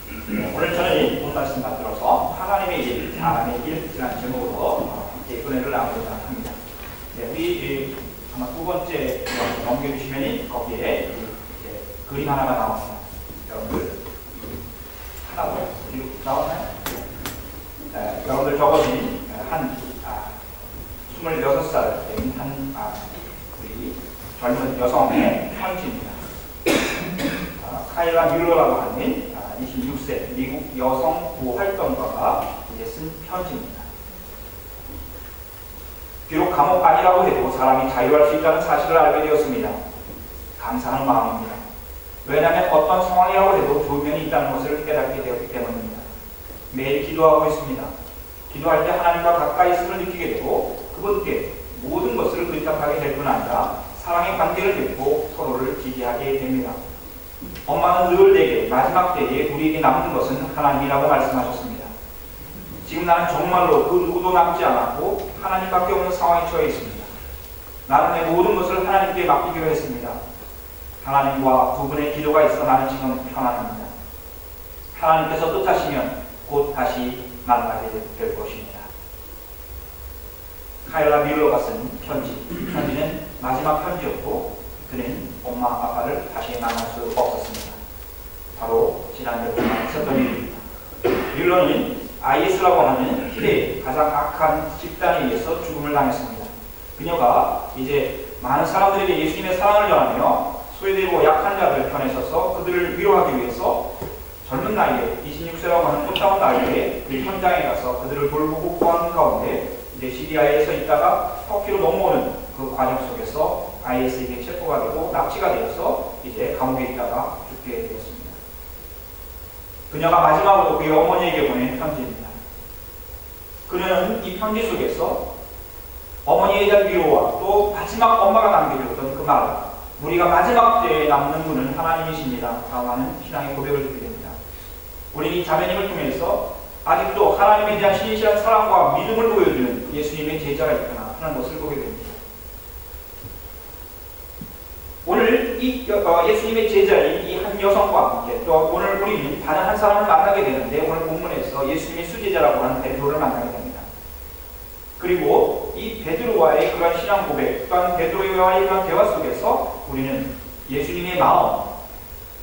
오늘 저는 본 말씀 받들어서 하나님의 일, 사람의 일이라는 제목으로 은혜를 나누고자 합니다. 우리 아마 두 번째 넘겨주시면 거기에 그림 하나가 나옵니다. 여러분들 하나 더 나왔나요? 여러분들 적어진 한 26살 된 한 우리 젊은 여성의 편지입니다. 카일라 뮬러라고 하는 26세 미국 여성 구활동가가 이제 쓴 편지입니다. 비록 감옥 안이라고 해도 사람이 자유할 수 있다는 사실을 알게 되었습니다. 감사하는 마음입니다. 왜냐하면 어떤 상황이라고 해도 좋은 면이 있다는 것을 깨닫게 되었기 때문입니다. 매일 기도하고 있습니다. 기도할 때 하나님과 가까이 있음을 느끼게 되고 그분께 모든 것을 의탁하게 될 뿐 아니라 사랑의 관계를 맺고 서로를 지지하게 됩니다. 엄마는 늘 내게 마지막 때에 우리에게 남는 것은 하나님이라고 말씀하셨습니다. 지금 나는 정말로 그 누구도 남지 않았고 하나님밖에 없는 상황에 처해 있습니다. 나는 내 모든 것을 하나님께 맡기기로 했습니다. 하나님과 두 분의 기도가 있어 나는 지금 편안합니다. 하나님께서 뜻하시면 곧 다시 만나게 될 것입니다. 카일라 뮬러가 쓴 편지는 마지막 편지였고 그는 엄마 아빠를 다시 만날 수 없었습니다. 바로 지난주에 있었던 일입니다. 뮬러는 IS라고 하는 희대의 가장 악한 집단에 의해서 죽음을 당했습니다. 그녀가 이제 많은 사람들에게 예수님의 사랑을 전하며 소외되고 약한 자들 편에 서서 그들을 위로하기 위해서 젊은 나이에 26세라고 하는 꽃다운 나이에 그 현장에 가서 그들을 돌보고 구하는 가운데 이제 시리아에서 있다가 터키로 넘어오는 그 과정 속에서 IS에게 체포가 되고 납치가 되어서 이제 감옥에 있다가 죽게 되었습니다. 그녀가 마지막으로 그의 어머니에게 보낸 편지입니다. 그녀는 이 편지 속에서 어머니에 대한 위로와 또 마지막 엄마가 남겨줬던 그 말, 우리가 마지막 때에 남는 분은 하나님이십니다. 라는 신앙의 고백을 듣게 됩니다. 우리는 이 자매님을 통해서 아직도 하나님에 대한 신실한 사랑과 믿음을 보여주는 예수님의 제자가 있구나 하는 것을 보게 됩니다. 오늘 이 예수님의 제자인 이 한 여성과 함께 또 오늘 우리는 다른 한 사람을 만나게 되는데 오늘 본문에서 예수님의 수제자라고 하는 베드로를 만나게 됩니다. 그리고 이 베드로와의 그런 신앙 고백 또한 베드로와의 그런 대화 속에서 우리는 예수님의 마음,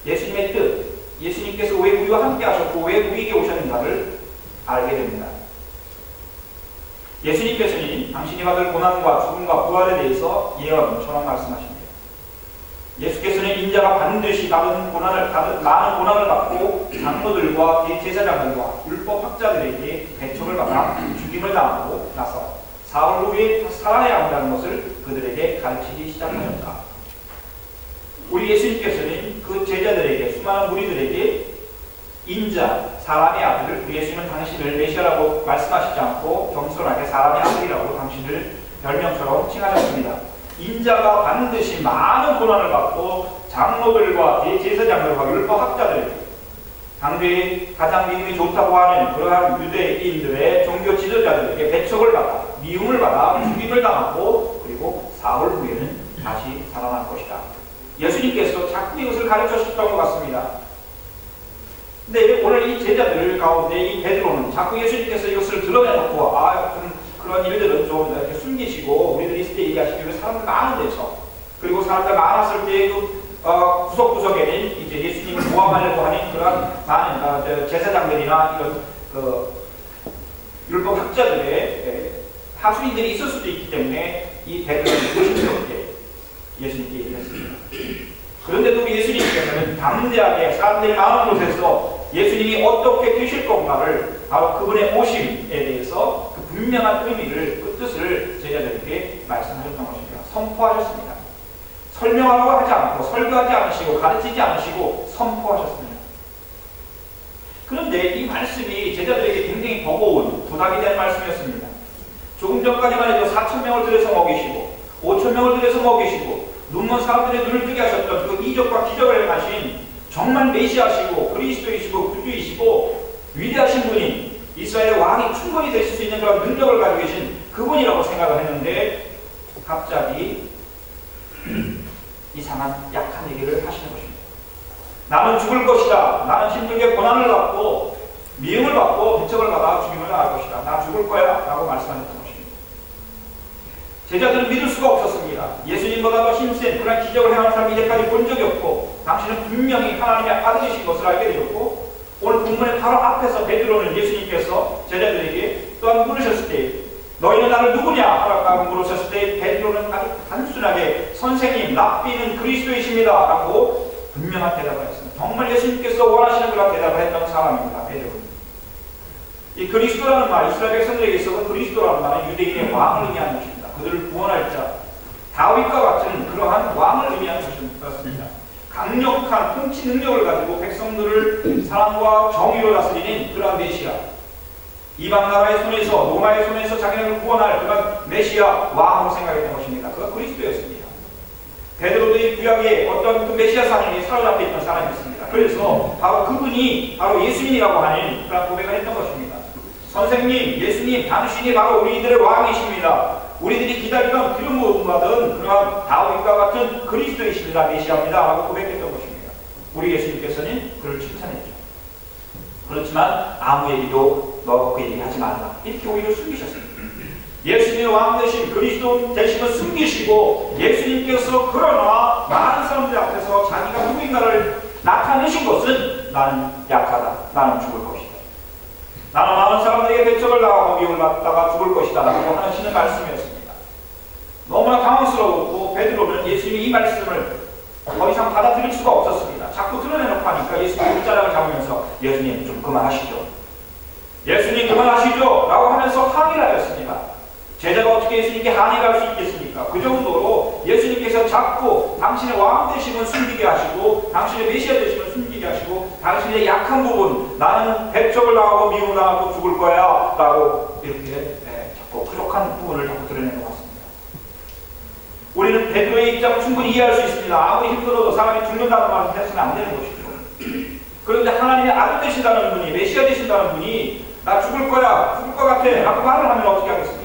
예수님의 뜻, 예수님께서 왜 우리와 함께 하셨고 왜 우리에게 오셨는가를 알게 됩니다. 예수님께서는 당신이 받을 고난과 죽음과 부활에 대해서 예언처럼 말씀하십니다. 예수께서는 인자가 반드시 많은 고난을 받고 장로들과 대제사장들과 율법학자들에게 배척을 받아 죽임을 당하고 나서 사흘 후에 살아야 한다는 것을 그들에게 가르치기 시작하셨다. 우리 예수님께서는 그 제자들에게 수많은 무리들에게 인자, 사람의 아들, 우리 예수님은 당신을 메시아라고 말씀하시지 않고 겸손하게 사람의 아들이라고 당신을 별명처럼 칭하셨습니다. 인자가 반드시 많은 고난을 받고 장로들과 대제사장들과 율법학자들, 당대에 가장 믿음이 좋다고 하는 그러한 유대인들의 종교 지도자들에게 배척을 받아 미움을 받아 죽임을 당하고 그리고 사흘 후에는 다시 살아날 것이다. 예수님께서 자꾸 이것을 가르쳐 주셨던 것 같습니다. 근데 오늘 이 제자들 가운데 이 베드로는 자꾸 예수님께서 이것을 드러내놓고 그런 일들은 좀 이렇게 숨기시고 우리들이 있을 때 얘기하시기로 사람들 많은 데서 그리고 사람들 많았을 때 구석구석에는 이제 예수님을 모함하려고 하는 그런 많은 제사장들이나 이런 율법학자들의 하수인들이 있을 수도 있기 때문에 이 베드로는 조심스럽게 예수님께 얘기를 했습니다. 그런데도 예수님께서는 담대하게 사람들이 많은 곳에서 예수님이 어떻게 되실 건가를 바로 그분의 오심에 대해서 그 분명한 의미를, 그 뜻을 제자들에게 말씀하셨던 것입니다. 선포하셨습니다. 설명하려고 하지 않고 설교하지 않으시고 가르치지 않으시고 선포하셨습니다. 그런데 이 말씀이 제자들에게 굉장히 버거운 부담이 되는 말씀이었습니다. 조금 전까지만 해도 4,000명을 들여서 먹이시고 5,000명을 들여서 먹이시고 눈먼 사람들의 눈을 뜨게 하셨던 그 이적과 기적을 행하신 정말 메시아시고 그리스도이시고 구주이시고 위대하신 분이 이스라엘의 왕이 충분히 되실 수 있는 그런 능력을 가지고 계신 그분이라고 생각을 했는데 갑자기 이상한 약한 얘기를 하시는 것입니다. 나는 죽을 것이다. 나는 힘들게 고난을 받고 미움을 받고 배척을 받아 죽임을 당할 것이다. 나 죽을 거야 라고 말씀하셨던 것입니다. 제자들은 믿을 수가 없었습니다. 예수님보다 더 힘센 그런 기적을 행하는 사람이 이제까지 본 적이 없고 당신은 분명히 하나님의 아들이신 것을 알게 되었고 오늘 본문의 바로 앞에서 베드로는 예수님께서 제자들에게 또한 물으셨을 때 너희는 나를 누구냐? 라고 물으셨을 때 베드로는 아주 단순하게 선생님, 랍비는 그리스도이십니다 라고 분명한 대답을 했습니다. 정말 예수님께서 원하시는 그런 대답을 했던 사람입니다. 베드로는. 이 그리스도라는 말, 이스라엘 백성들에게 있어서 그리스도라는 말은 유대인의 왕을 의미하는 것입니다. 그들을 구원할 자, 다윗과 같은 그러한 왕을 의미하는 것입니다. 강력한 통치 능력을 가지고 백성들을 사랑과 정의로 다스리는 그러한 메시아, 이방 나라의 손에서 로마의 손에서 자기네를 구원할 그런 메시아 왕으로 생각했던 것입니다. 그가 그리스도였습니다. 베드로도 이 구약에 어떤 그 메시아 상에 사로잡혀 있던 사람이었습니다. 그래서 바로 그분이 바로 예수님이라고 하는 그런 고백을 했던 것입니다. 선생님, 예수님, 당신이 바로 우리들의 왕이십니다. 우리들이 기다리던 기름 부음 받은 그러한 다윗과 같은 그리스도이십니다. 메시아입니다. 라고 고백했던 것입니다. 우리 예수님께서는 그를 칭찬했죠. 그렇지만 아무에게도 너 그 얘기 하지 말라. 이렇게 오히려 숨기셨습니다. 예수님의 왕 대신 그리스도 대신을 숨기시고 예수님께서 그러나 많은 사람들 앞에서 자기가 누구인가를 나타내신 것은 나는 약하다. 나는 죽을 것이다. 나는 많은 사람들에게 배척을 당하고 미움을 받다가 죽을 것이다. 라고 하시는 말씀이었습니다. 너무나 당황스러웠고 베드로는 예수님이 이 말씀을 더 이상 받아들일 수가 없었습니다. 자꾸 드러내놓고 하니까 예수님이 옷자락을 잡으면서 예수님 좀 그만하시죠. 예수님 그만하시죠. 라고 하면서 항의를 하였습니다. 제자가 어떻게 예수님께 항의를 할 수 있겠습니까? 그 정도로 예수님께서 자꾸 당신의 왕 되심을 숨기게 하시고 당신의 메시아 되심을 숨기게 하시고 당신의 약한 부분 나는 배척을 당하고 미움을 당하고 죽을 거야 라고 이렇게 자꾸 부족한 부분을 자꾸 드러내는 것 같습니다. 우리는 베드로의 입장을 충분히 이해할 수 있습니다. 아무리 힘들어도 사람이 죽는다는 말을 했으면 안 되는 것이죠. 그런데 하나님의 아들 되신다는 분이 메시아 되신다는 분이 나 죽을 거야 죽을 것 같아 라고 말을 하면 어떻게 하겠습니까?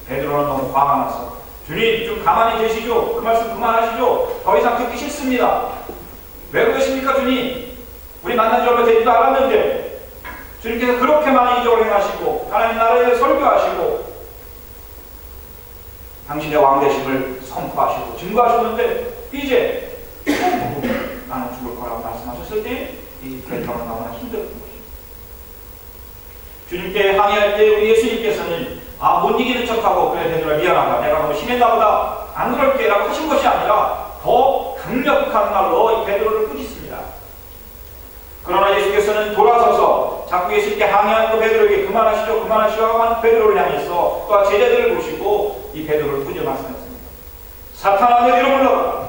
베드로는 너무 화가 나서 주님 좀 가만히 계시죠. 그 말씀 그만하시죠. 더 이상 듣기 싫습니다. 왜 그러십니까 주님? 우리 만난 지 얼마 되지도 않았는데 주님께서 그렇게 많은 이적을 행하시고 하나님 나라에 설교하시고 당신의 왕되심을 선포하시고 증거하셨는데 이제 나는 죽을 거라고 말씀하셨을 때 이 베드로는 너무나 힘들었던 것입니다. 주님께 항의할 때 우리 예수님께서는 못 이기는 척하고 그래 베드로야 미안하다. 내가 너무 심했나 보다. 안 그럴게 라고 하신 것이 아니라 더 강력한 말로 이 베드로를 꾸짖습니다. 그러나 예수께서는 돌아서서 자꾸 예수님께 항의하는 그 베드로에게 그만하시죠 그만하시죠 하는 베드로를 향해서 또한 제자들을 보시고 이 베드로를 꾸짖어 말씀했습니다. 사탄아 내 뒤로 물러가라.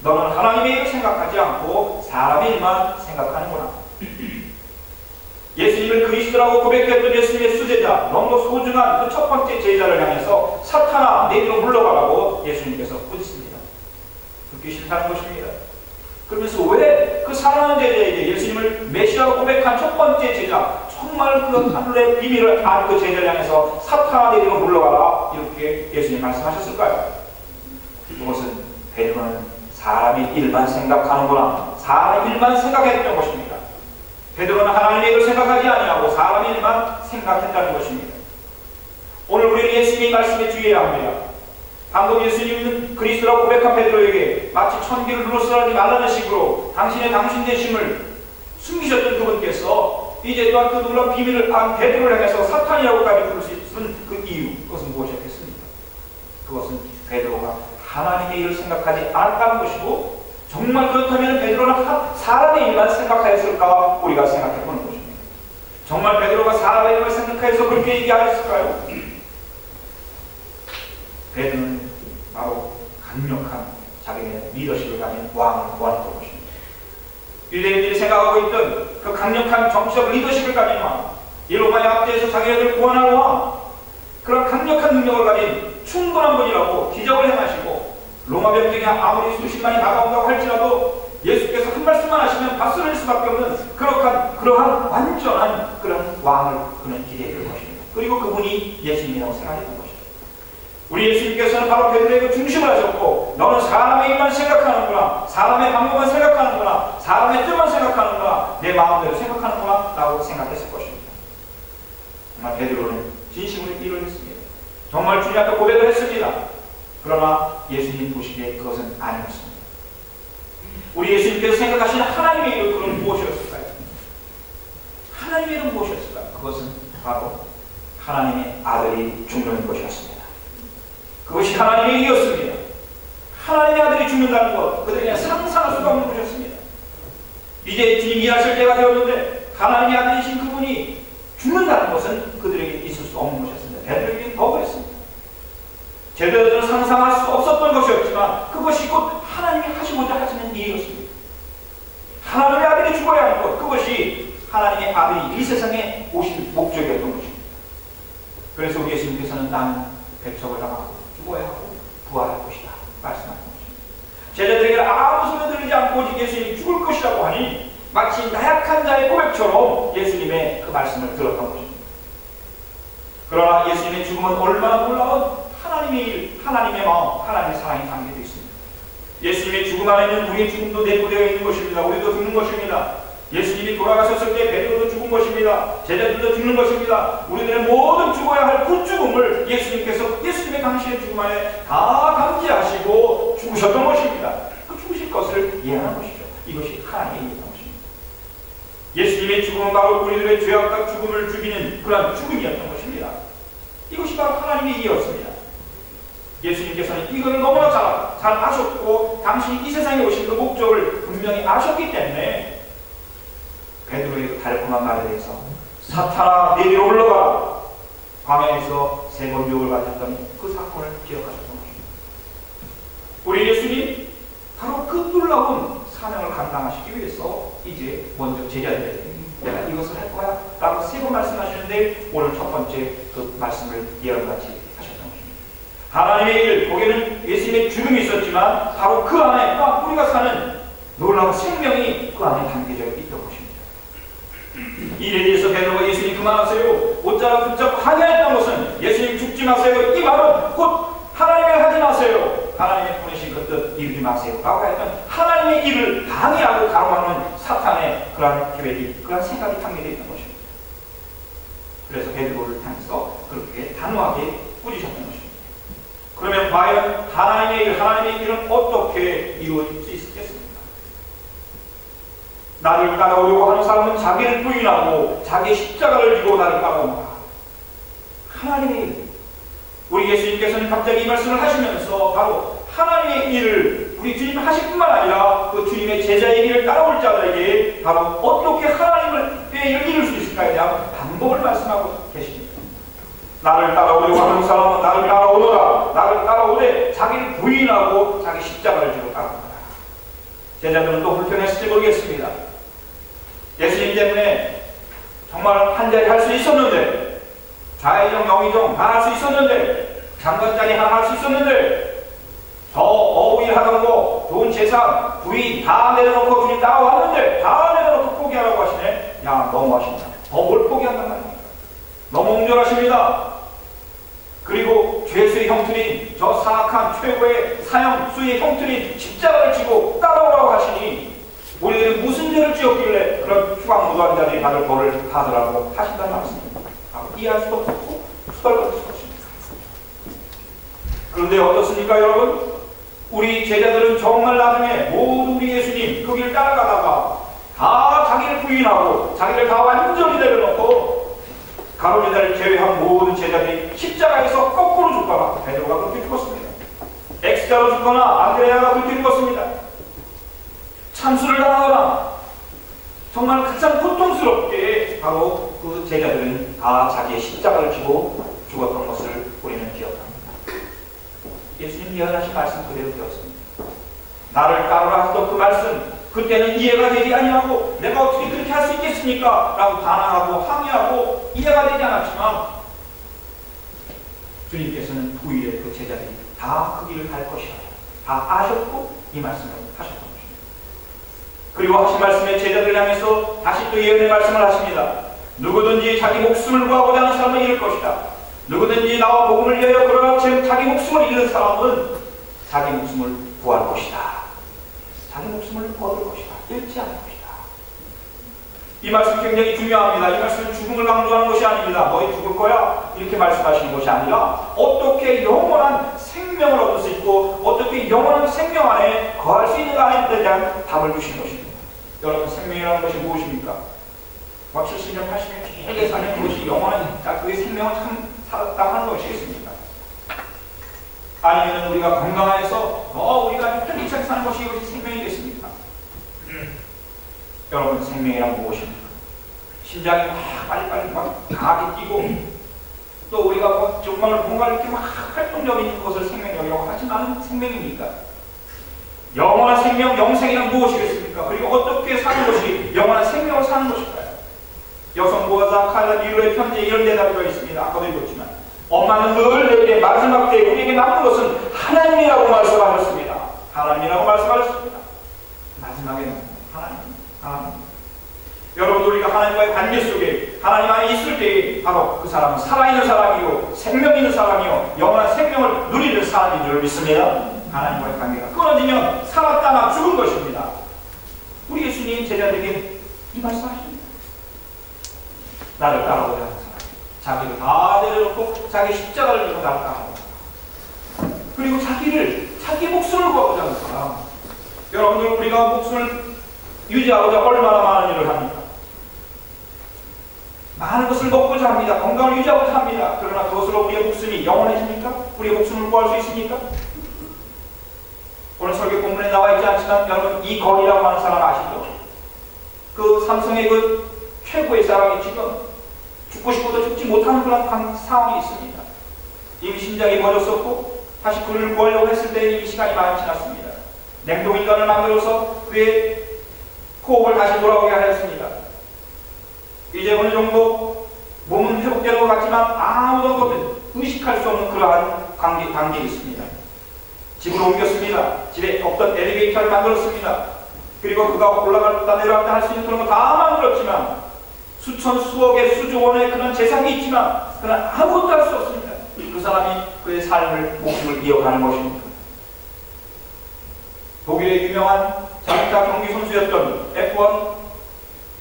너는 하나님의 일을 생각하지 않고 사람의 일만 생각하는구나. 예수님을 그리스도라고 고백했던 예수님의 수제자 너무 소중한 그 첫 번째 제자를 향해서 사탄아 내 뒤로 물러가라고 예수님께서 꾸짖습니다. 듣기 싫다는 것입니다. 그러면서 왜 그 사랑하는 제자에게 예수님을 메시아로 고백한 첫 번째 제자 정말 그 하늘의 비밀을 아는 그 제자를 향해서 사탄아 내 뒤로 물러가라 이렇게 예수님 말씀하셨을까요? 그것은 베드로는 사람의 일만 생각하는구나. 사람의 일만 생각했던 것입니다. 베드로는 하나님의 일을 생각하지 아니하고 사람의 일만 생각했다는 것입니다. 오늘 우리는 예수님의 말씀에 주의해야 합니다. 방금 예수님은 그리스도라고 고백한 베드로에게 마치 천기를 둘러싸지 말라는 식으로 당신의 당신 되심을 숨기셨던 그분께서 이제 또한 그 놀라운 비밀을 안 베드로를 향해서 사탄이라고까지 부를 수 있는 그 이유, 그것은 무엇이었겠습니까? 그것은 베드로가 하나님의 일을 생각하지 않았다는 것이고 정말 그렇다면 베드로는 사람의 일만 생각하였을까 우리가 생각해보는 것입니다. 정말 베드로가 사람의 일을 생각해서 그렇게 얘기하였을까요? 베드로는 바로 강력한 자기의 리더십을 가진 왕을 구했던 것입니다. 유대인들이 생각하고 있던 그 강력한 정치적 리더십을 가진 왕, 이 로마의 압제에서 자기네들 구원할 왕, 그런 강력한 능력을 가진 충분한 분이라고 기적을 행하시고 로마 병정이 아무리 수십만이 다가온다고 할지라도 예수께서 한 말씀만 하시면 박수를 수밖에 없는 그러한 완전한 그런 왕을 그는 기대했던 것입니다. 그리고 그분이 예수님이라고 생각했던 것입니다. 우리 예수님께서는 바로 베드로에게 중심을 하셨고 너는 사람의 일만 생각하는구나, 사람의 방법만 생각하는구나, 사람의 뜻만 생각하는구나, 내 마음대로 생각하는구나 라고 생각했을 것입니다. 정말 베드로는 진심으로 이를 했습니다. 정말 주님 앞에 고백을 했습니다. 그러나 예수님 보시기에 그것은 아니었습니다. 우리 예수님께서 생각하시는 하나님의 일은 그건 무엇이었을까요? 하나님의 일은 무엇이었을까요? 그것은 바로 하나님의 아들이 죽는 것이었습니다. 그것이 하나님의 일이었습니다. 하나님의 아들이 죽는다는 것, 그들이 그냥 상상할 수가 없는 것이었습니다. 이제 주님이 일하실 때가 되었는데 하나님의 아들이신 그분이 죽는다는 것은 그들에게 있을 수 없는 것이었습니다. 베드로에게 더 그랬습니다. 제자들은 상상할 수 없었던 것이었지만 그것이 곧 하나님이 하시고자 하시는 일이었습니다. 하나님의 아들이 죽어야 하는 것, 그것이 하나님의 아들이 이 세상에 오실 목적이었던 것입니다. 그래서 우리 예수님께서는 나는 백석을 당하고 죽어야 하고 부활할 것이다 말씀하는 것입니다. 제자들에게 아무 소리 들리지 않고 오직 예수님이 죽을 것이라고 하니 마치 나약한 자의 고백처럼 예수님의 그 말씀을 들었던 것입니다. 그러나 예수님의 죽음은 얼마나 놀라운 하나님의 일, 하나님의 마음, 하나님의 사랑이 담겨져 있습니다. 예수님의 죽음 안에는 우리의 죽음도 내포되어 있는 것입니다. 우리도 죽는 것입니다. 예수님이 돌아가셨을 때 베드로도 죽은 것입니다. 제자들도 죽는 것입니다. 우리들의 모든 죽어야 할 그 죽음을 예수님께서 예수님의 당시의 죽음 안에 다 감지하시고 죽으셨던 것입니다. 그 죽으실 것을 예언한 것이죠. 이것이 하나님의 일이었던 것입니다. 예수님의 죽음은 바로 우리들의 죄악과 죽음을 죽이는 그러한 죽음이었던 것입니다. 이것이 바로 하나님의 일이었습니다. 예수님께서는 이것을 너무나 잘 아셨고 당신이 이 세상에 오신 그 목적을 분명히 아셨기 때문에 베드로의 그 달콤한 말에 대해서 사탄아 내리로 올라가라, 광야에서 3번 유혹을 받았던 그 사건을 기억하셨던 것입니다. 우리 예수님 바로 그 놀라운 사명을 감당하시기 위해서 이제 먼저 제자들에게 내가 이것을 할 거야 라고 3번 말씀하시는데 오늘 첫 번째 그 말씀을 예언같이 하셨던 것입니다. 하나님의 일, 거기에는 예수님의 죽음이 있었지만 바로 그 안에 우리가 사는 놀라운 생명이 그 안에 담겨져 있던 것입니다. 이 일에 대해서 베드로가 예수님 그만하세요, 옷자락 붙잡고 항의했던 것은 예수님 죽지 마세요, 이 말은 곧 하나님의 하지 마세요, 하나님의 보내신 그 뜻 이루지 마세요 라고 했던 하나님의 일을 방해하고 가로막는 사탄의 그러한 계획이, 그러한 생각이 담겨져 있던 것입니다. 그래서 베드로를 향해서 그렇게 단호하게 꾸짖으셨던 것입니다. 그러면 과연 하나님의 일, 하나님의 일은 어떻게 이루어질 수 있겠습니까? 나를 따라오려고 하는 사람은 자기를 부인하고 자기의 십자가를 지고 나를 따라오라. 하나님의 일. 우리 예수님께서는 갑자기 이 말씀을 하시면서 바로 하나님의 일을 우리 주님 하실 뿐만 아니라 그 주님의 제자의 길을 따라올 자들에게 바로 어떻게 하나님의 일을 이룰 수 있을까에 대한 방법을 말씀하고 계십니다. 나를 따라오려고 하는 사람은 나를 따라오너라. 나를 따라오되 자기를 부인하고 자기 십자가를 지고 따라오너라. 제자들은 또 불편했을지 모르겠습니다. 예수님 때문에 정말 한 자리 할 수 있었는데, 좌의정 영의정 다 할 수 있었는데, 장관자리 하나 할 수 있었는데, 저 어우일 하던 거, 좋은 재산, 부위 다 내려놓고 주님 따라왔는데 다 내려놓고 포기하라고 하시네. 야, 너무하십니다. 더 뭘 포기한단 말입니까? 너무 옹졸하십니다. 그리고 죄수의 형틀인 저 사악한 최고의 사형 수의 형틀인 십자가를 지고 따라오라고 하시니 우리들이 무슨 죄를 지었길래 그런 추방무도한 자들이 받을 벌을 받으라고 하신다는 말씀입니다. 이해할 수도 없고 수달받을 수도 없습니다. 그런데 어떻습니까 여러분? 우리 제자들은 정말 나중에 모두 우리 예수님 그 길 따라가다가 다 자기를 부인하고 자기를 다 완전히 내려놓고 가룟유다를 제외한 모든 제자들이 십자가에서 거꾸로 죽거나, 베드로가 그렇게 죽었습니다. X자로 죽거나 안드레아가 그렇게 죽었습니다. 참수를 당하거나 정말 가장 고통스럽게 바로 그 제자들은 다 자기의 십자가를 지고 죽었던 것을 우리는 기억합니다. 예수님 예언하신 말씀 그대로 되었습니다. 나를 따르라 하던 그 말씀, 그때는 이해가 되지 아니하고 내가 어떻게 그렇게 할 수 있겠습니까? 라고 반항하고 항의하고 이해가 되지 않았지만 주님께서는 후일에 그 제자들이 다 그 길을 갈 것이라 다 아셨고 이 말씀을 하셨던 것입니다. 그리고 하신 말씀에 제자들을 향해서 다시 또 예언의 말씀을 하십니다. 누구든지 자기 목숨을 구하고자 하는 사람은 잃을 것이다. 누구든지 나와 복음을 위하여 걸어가 자기 목숨을 잃는 사람은 자기 목숨을 구할 것이다. 자기 목숨을 얻을 것이다. 잃지 않을 것이다. 이 말씀 굉장히 중요합니다. 이 말씀은 죽음을 강조하는 것이 아닙니다. 너희 죽을 거야 이렇게 말씀하시는 것이 아니라 어떻게 영원한 생명을 얻을 수 있고 어떻게 영원한 생명 안에 거할 수 있는가에 대한 답을 주시는 것입니다. 여러분, 생명이라는 것이 무엇입니까? 70년, 80년 길게 사는 것이 영원한 그의 생명을 참 살았다 하는 것이겠습니까? 아니면 우리가 건강해서 우리가 편리하게 사는 것이 이것이 생명이겠습니까? 여러분, 생명이란 무엇입니까? 심장이 막 빨리빨리 막 강하게 뛰고 또 우리가 정말 뭔가 이렇게 막 활동적인 것을 생명력이라고 하지만 생명입니까? 영원한 생명, 영생이란 무엇이겠습니까? 그리고 어떻게 사는 것이 영원한 생명을 사는 것일까요? 여성부가 칼라 미루의 편지에 이런 대답이 있습니다. 아까도 읽었지만 엄마는 늘 내게 마지막 때에 우리에게 남는 것은 하나님이라고 말씀하셨습니다. 하나님이라고 말씀하셨습니다. 마지막에는 하나님. 여러분, 우리가 하나님과의 관계 속에 하나님 안에 있을 때 바로 그 사람은 살아있는 사람이요 생명 있는 사람이요 영원한 생명을 누리는 사람인 줄 믿습니다. 하나님과의 관계가 끊어지면 살았다나 죽은 것입니다. 우리 예수님 제자들에게 이 말씀하십니다. 나를 따라오자 하는 사람, 자기를 다 내려놓고 자기 십자가를 지고 나를 따라오자, 그리고 자기 목숨을 구하고자 하는 사람. 여러분들, 우리가 목숨을 유지하고자 얼마나 많은 일을 합니까? 많은 것을 먹고자 합니다. 건강을 유지하고자 합니다. 그러나 그것으로 우리의 목숨이 영원해집니까? 우리의 목숨을 구할 수 있습니까? 오늘 설교 본문에 나와 있지 않지만 여러분, 이 거리라고 하는 사람 아시죠? 그 삼성의 그 최고의 사람이 지금 죽고 싶어도 죽지 못하는 그런 상황이 있습니다. 이미 심장이 멎었었고 다시 그를 구하려고 했을 때 이미 시간이 많이 지났습니다. 냉동인간을 만들어서 그의 호흡을 다시 돌아오게 하였습니다. 이제 어느 정도 몸은 회복되는 것 같지만 아무도 의식할 수 없는 그러한 관계가 있습니다. 집으로 옮겼습니다. 집에 없던 엘리베이터를 만들었습니다. 그리고 그가 올라갔다 내려갔다 할 수 있는 그런 거 다 만들었지만 수천 수억의 수조원의 그런 재산이 있지만 그는 아무것도 할 수 없습니다. 그 사람이 그의 삶을 목숨을 이어가는 것입니다. 독일의 유명한 자동차 경기 선수였던 F1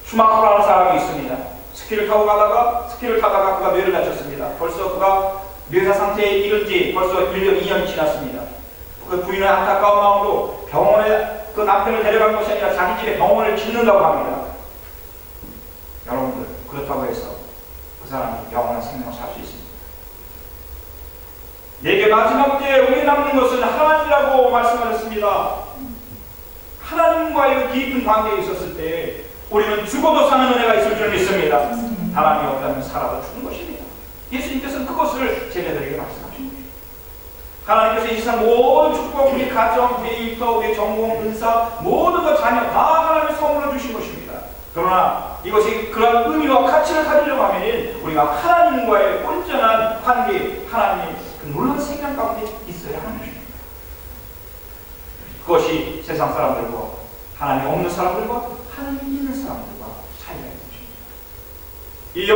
슈마커라는 사람이 있습니다. 스키를 타다가 그가 뇌를 다쳤습니다. 벌써 그가 뇌사 상태에 이른 지 벌써 1년, 2년이 지났습니다. 그 부인은 안타까운 마음으로 병원에 그 남편을 데려간 것이 아니라 자기 집에 병원을 짓는다고 합니다. 여러분들, 그렇다고 해서 그 사람이 영원한 생명을 살 수 있습니다. 내게 마지막 때에 우리에 남는 것은 하나님이라고 말씀하셨습니다. 하나님과의 깊은 관계에 있었을 때 우리는 죽어도 사는 은혜가 있을 줄 믿습니다. 하나님이 없다면 살아도 죽는 것입니다. 예수님께서는 그것을 제자들에게 말씀하신 거예요. 하나님께서 이 세상 모든 축복, 우리 가정, 데이터, 우리 전공, 은사, 모든 것 자녀 다 하나님의 선물로 주신 것입니다. 그러나 이것이 그런 의미와 가치를 가지려고 하면 우리가 하나님과의 온전한 관계, 하나님의 그 놀라운 생각 가운데 있어야 하는 것입니다. 그것이 세상 사람들과 하나님 없는 사람들과 하나님 있는 사람들과 차이가 있는 것입니다. 이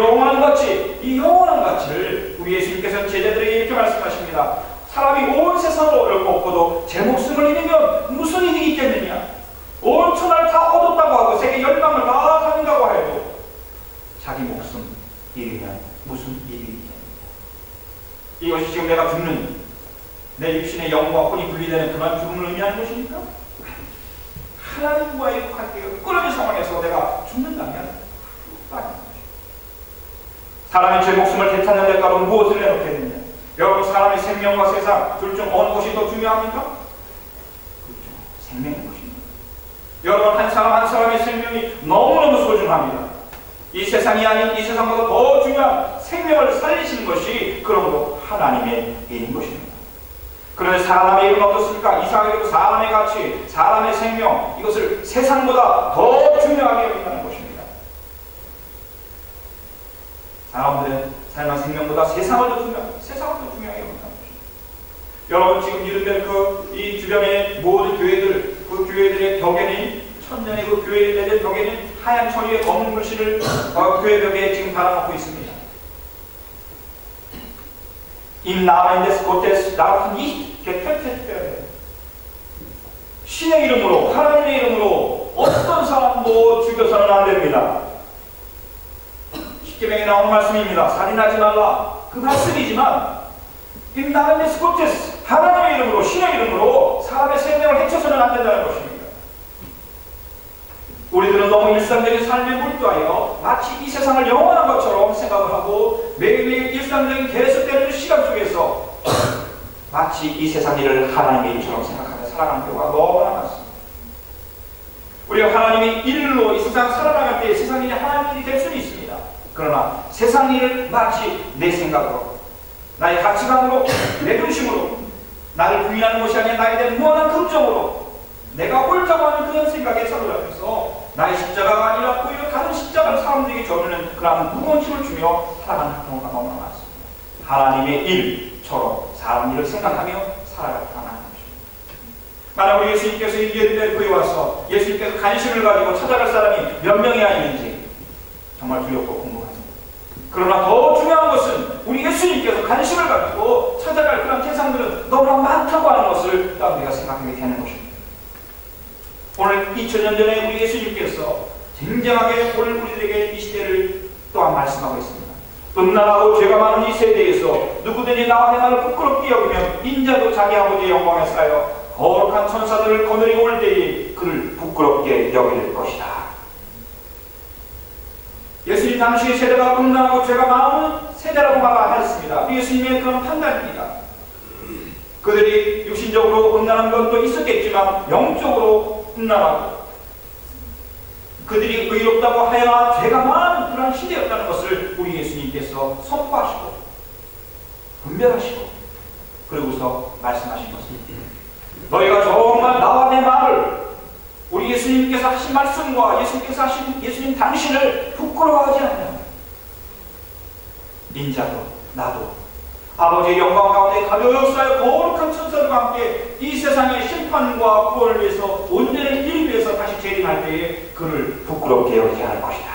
영원한 가치를 우리 예수님께서 제자들에게 이렇게 말씀하십니다. 사람이 온 세상을 얻고도 제 목숨을 잃으면 무슨 이익이 있겠느냐? 온 천하를 다 얻었다고 하고 세계 열방을 다 갖는다고 해도 자기 목숨 잃으면 무슨 이익이 있겠느냐? 이것이 지금 내가 죽는 내 육신의 영과 혼이 분리되는 그런 죽음을 의미하는 것입니까? 하나님과의 관계가 끊어진 상황에서 내가 죽는다면 사람이 제 목숨을 되찾는 대가로 무엇을 내놓겠느냐? 여러분, 사람의 생명과 세상 둘 중 어느 것이 더 중요합니까? 그렇죠, 생명의 것입니다. 여러분, 한 사람 한 사람의 생명이 너무너무 소중합니다. 이 세상이 아닌 이 세상보다 더 중요한 생명을 살리시는 것이 그러므로 하나님의 일인 것입니다. 그런데 사람의 일은 어떻습니까? 이상하게도 사람의 가치, 사람의 생명, 이것을 세상보다 더 중요하게 여긴다는 것입니다. 사람들은 삶의 생명보다 세상을 더 중요하게 여긴다는 것입니다. 여러분, 지금 이른들 이 주변의 모든 교회들, 그 교회들의 벽에는 천년의 그 교회들 벽에는 하얀 천리의 검은 글씨를 교회 벽에 지금 달아놓고 있습니다. Im Namen des Gottes darf nicht getötet werden. 신의 이름으로, 하나님의 이름으로 어떤 사람도 죽여서는 안 됩니다. 십계명에 나오는 말씀입니다. 살인하지 말라. 그 말씀이지만 나는 스코테스 하나님의 이름으로, 신의 이름으로 사람의 생명을 해쳐서는 안 된다는 것입니다. 우리들은 너무 일상적인 삶에 몰두하여 마치 이 세상을 영원한 것처럼 생각을 하고 매일매일 일상적인 계속되는 시간 속에서 마치 이 세상 일을 하나님의 일처럼 생각하며 살아가는 경우가 너무나 많습니다. 우리가 하나님의 일로 이 세상 살아나갈 때 세상 일이 하나님의 일이 될 수는 있습니다. 그러나 세상 일을 마치 내 생각으로, 나의 가치관으로, 내 중심으로, 나를 부인하는 것이 아니라 나에 대한 무한한 긍정으로 내가 옳다고 하는 그런 생각에 사로잡혀서 나의 십자가가 아니라 오히려 다른 십자가를 사람들에게 전하는 그런 무거운 힘을 주며 살아가는 경우가 너무나 많습니다. 하나님의 일처럼 사람 일을 생각하며 살아가는 것입니다. 만약 우리 예수님께서 이 예루살렘에 와서 예수님께서 관심을 가지고 찾아갈 사람이 몇 명이나 있는지 정말 두렵고 궁금합니다. 그러나 더 중요한 것은 우리 예수님께서 관심을 가지고 찾아갈 그런 대상들은 너무나 많다고 하는 것을 우리가 생각하게 되는 것입니다. 오늘 2000년 전에 우리 예수님께서 굉장하게 오늘 우리들에게 이 시대를 또한 말씀하고 있습니다. 음란하고 죄가 많은 이 세대에서 누구든지 나와 내 말을 부끄럽게 여기면 인자도 자기 아버지의 영광에 쌓여 거룩한 천사들을 거느리고 올 때에 그를 부끄럽게 여길 것이다. 예수님 당시의 세대가 음란하고 죄가 많은 세대라고 말하였습니다. 예수님의 그런 판단입니다. 그들이 육신적으로 음란한 것도 있었겠지만 영적으로 음란하고 그들이 의롭다고 하여 죄가 많은 그런 시대였다는 것을 우리 예수님께서 선포하시고 분별하시고 그리고서 말씀하신 것입니다. 너희가 정말 나와 내 말을 우리 예수님께서 하신 말씀과 예수님께서 하신 예수님 당신을 부끄러워하지 않냐. 인자도 나도 아버지의 영광 가운데 가벼워 쌓여 거룩한 천사들과 함께 이 세상의 심판과 구원을 위해서 온전히 일 위해서 다시 재림할 때에 그를 부끄럽게 여기지 않을 것이다.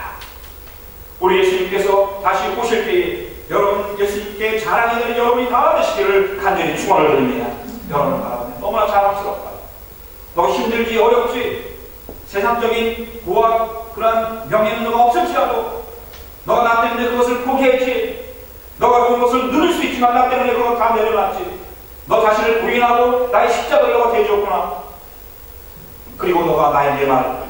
우리 예수님께서 다시 오실 때에 여러분 예수님께 자랑이 되는 여러분이 다 되시기를 간절히 축원을 드립니다. 여러분 바라보면 너무나 자랑스럽다. 너 힘들지 어렵지 세상적인 부와 그런 명예는 너가 없을지라도 너가 나 때문에 그것을 포기했지. 너가 그것을 누릴 수 있지만 나 때문에 그걸 다 내려놨지. 너 자신을 부인하고 나의 십자가를 너가 대주었구나. 그리고 너가 나의 내 말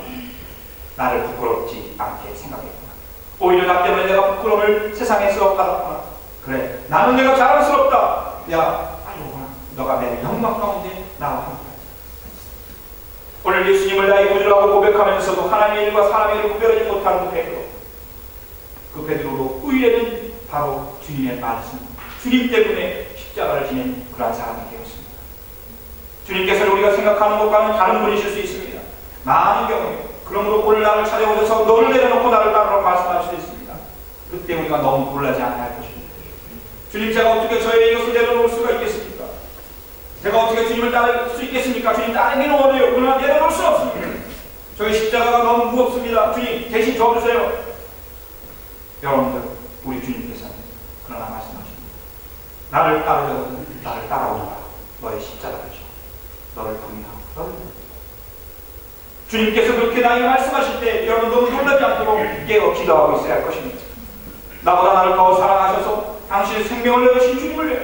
나를 부끄럽지 않게 생각했구나. 오히려 나 때문에 내가 부끄러움을 세상에서 받았구나. 그래 나는 내가 자랑스럽다. 야 빨리 오구나. 너가 내 영광 가운데 나와 함께 하자. 오늘 예수님을 나의 구주라고 고백하면서도 하나님의 일과 사람의 일을 구별하지 못하는 베드로. 그 베드로로 의뢰는 바로 주님의 말씀, 주님 때문에 십자가를 지닌 그러한 사람이 되었습니다. 주님께서는 우리가 생각하는 것과는 다른 분이실 수 있습니다. 많은 경우에 그러므로 오늘 나를 찾아오셔서 너를 내려놓고 나를 따르라고 말씀할 수 있습니다. 그때 우리가 너무 놀라지 않아야 할 것입니다. 주님 제가 어떻게 저의 이것을 내려놓을 수가 있겠습니까? 제가 어떻게 주님을 따를 수 있겠습니까? 주님 따르기는 어려워요. 그러나 내려놓을 수 없습니다. 저의 십자가가 너무 무겁습니다. 주님 대신 져주세요. 여러분들 우리 주님께서는 그러나 말씀하십니다. 나를 따르려거든 나를 따라오너라. 너의 십자가를 져. 너를 부인하고 너를 주님께서 그렇게 나에게 말씀하실 때 여러분 너무 놀라지 않도록 깨어 기도하고 있어야 할 것입니다. 나보다 나를 더 사랑하셔서 당신의 생명을 내어신 주님을 위해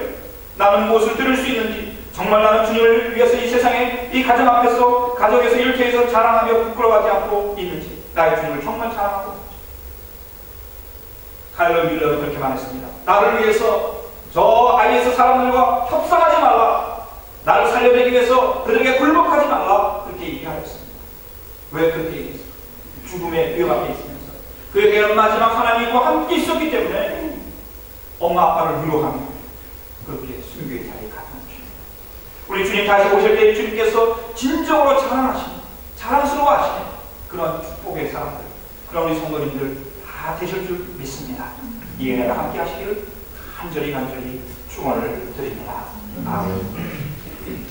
나는 무엇을 들을 수 있는지 정말 나는 주님을 위해서 이 세상에 이 가정 앞에서 가정에서 일터에서 자랑하며 부끄러워하지 않고 있는지 나의 주님을 정말 자랑하고 있는지. 칼로 밀러는 그렇게 말했습니다. 나를 위해서 저 아이에서 사람들과 협상하지 말라. 나를 살려내기 위해서 그들에게 굴복하지 말라. 그렇게 얘기하였습니다. 왜 그렇게 얘기했습니까? 죽음의 위험 앞에 있으면서 그에게는 마지막 하나님과 함께 있었기 때문에 엄마 아빠를 위로하며 그렇게 순교의 자리에 갔던 것입니다. 우리 주님 다시 오실 때 주님께서 진정으로 자랑스러워하시는 그런 축복의 사람들, 그런 우리 성도님들 다 되실 줄 믿습니다. 이 은혜가 함께 하시기를 간절히 축원을 드립니다. 아멘.